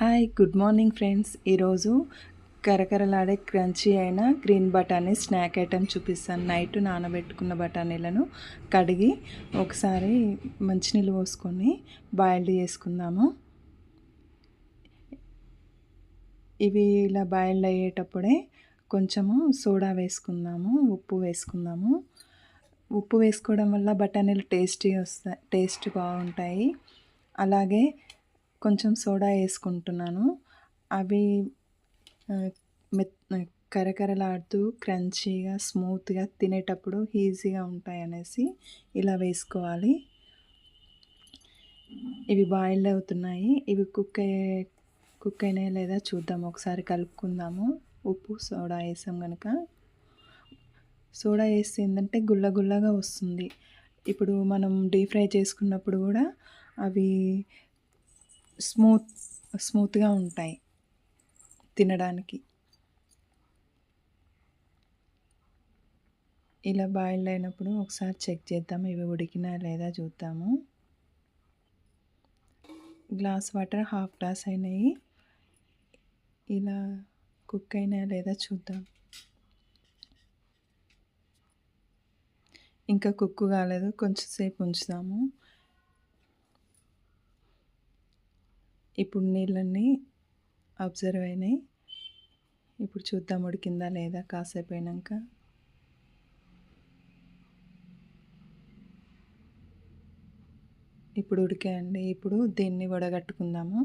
Hi good morning friends. ఈరోజు కరకరలాడే crunchy అయిన గ్రీన్ బఠానీ స్నాక్ ఐటెం చూపిస్తాను. నైట్ నానబెట్టుకున్న బఠానీలను కడిగి ఒకసారి మంచినీళ్ళు పోసుకొని బాయిల్డ్ చేసుకుందాము. ఇవి ఇలా బాయిల్డ్ అయ్యేటప్పుడే కొంచెము సోడా వేసుకుందాము, ఉప్పు వేసుకుందాము. ఉప్పు వేసుకోవడం వల్ల బఠానీలు టేస్ట్ బాగుంటాయి. అలాగే కొంచెం సోడా వేసుకుంటున్నాను. అవి కరకరలాడుతూ క్రంచీగా స్మూత్గా తినేటప్పుడు ఈజీగా ఉంటాయనేసి ఇలా వేసుకోవాలి. ఇవి బాయిల్డ్ అవుతున్నాయి. ఇవి కుక్ అయినాయా లేదా చూద్దాం. ఒకసారి కలుపుకుందాము. ఉప్పు సోడా వేసాం కనుక. సోడా వేస్తే ఏంటంటే గుల్ల గుల్లగా వస్తుంది. ఇప్పుడు మనం డీప్ ఫ్రై చేసుకున్నప్పుడు కూడా అవి స్మూత్గా ఉంటాయి తినడానికి. ఇలా బాయిల్డ్ అయినప్పుడు ఒకసారి చెక్ చేద్దాం, ఇవి ఉడికినా లేదా చూద్దాము. గ్లాస్ వాటర్ హాఫ్ గ్లాస్ అయినాయి. ఇలా కుక్ అయినా లేదా చూద్దాం. ఇంకా కుక్ కాలేదు, కొంచెం సేపు ఉంచుదాము. ఇప్పుడు నీళ్ళన్నీ అబ్జర్వ్ అయినాయి. ఇప్పుడు చూద్దాం ఉడికిందా లేదా కాసేపు అయినాక. ఇప్పుడు ఉడికాయండి. ఇప్పుడు దీన్ని వడగట్టుకుందాము.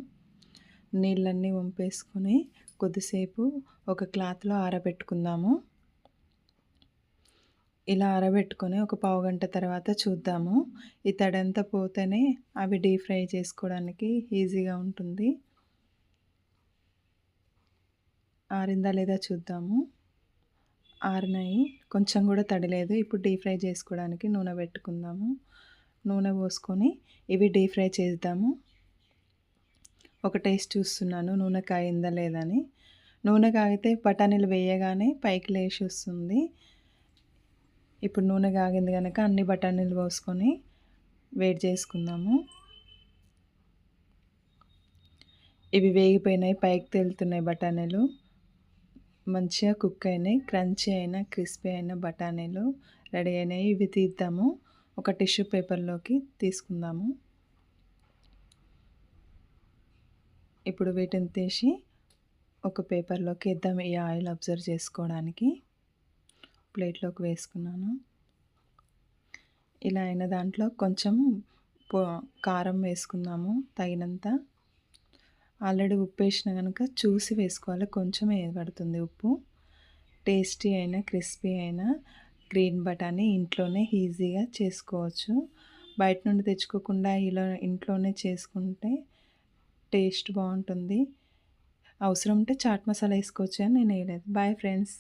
నీళ్ళన్నీ వంపేసుకొని కొద్దిసేపు ఒక క్లాత్లో ఆరబెట్టుకుందాము. ఇలా ఆరబెట్టుకొని ఒక పావుగంట తర్వాత చూద్దాము. ఈ తడంతా పోతేనే అవి డీప్ ఫ్రై చేసుకోవడానికి ఈజీగా ఉంటుంది. ఆరిందా లేదా చూద్దాము. ఆరినాయి, కొంచెం కూడా తడలేదు. ఇప్పుడు డీప్ ఫ్రై చేసుకోవడానికి నూనె పెట్టుకుందాము. నూనె పోసుకొని ఇవి డీప్ ఫ్రై చేద్దాము. ఒక టేస్ట్ చూస్తున్నాను నూనె కాగిందా లేదని. నూనె కాగితే బఠానీలు వేయగానే పైకి లేచి వస్తుంది. ఇప్పుడు నూనె కాగింది కనుక అన్ని బఠానీలు పోసుకొని వేడి చేసుకుందాము. ఇవి వేగిపోయినాయి, పైకి తేలుతున్నాయి బఠానీలు. మంచిగా కుక్ అయినాయి. క్రంచీ అయిన క్రిస్పీ అయిన బఠానీలు రెడీ అయినాయి. ఇవి తీద్దాము. ఒక టిష్యూ పేపర్లోకి తీసుకుందాము. ఇప్పుడు వీటిని తీసి ఒక పేపర్లోకి వేద్దాం, ఈ ఆయిల్ అబ్జర్వ్ చేసుకోవడానికి. ప్లేట్లోకి వేసుకున్నాను. ఇలా అయిన దాంట్లో కొంచెం కారం వేసుకుందాము తగినంత. ఆల్రెడీ ఉప్పు వేసిన కనుక చూసి వేసుకోవాలి, కొంచెం పడుతుంది ఉప్పు. టేస్టీ అయిన క్రిస్పీ అయిన గ్రీన్ బఠానీ ఇంట్లోనే ఈజీగా చేసుకోవచ్చు. బయట నుండి తెచ్చుకోకుండా ఇలా ఇంట్లోనే చేసుకుంటే టేస్ట్ బాగుంటుంది. అవసరం ఉంటే చాట్ మసాలా వేసుకోవచ్చు, అని నేను వేయలేదు. Bye friends.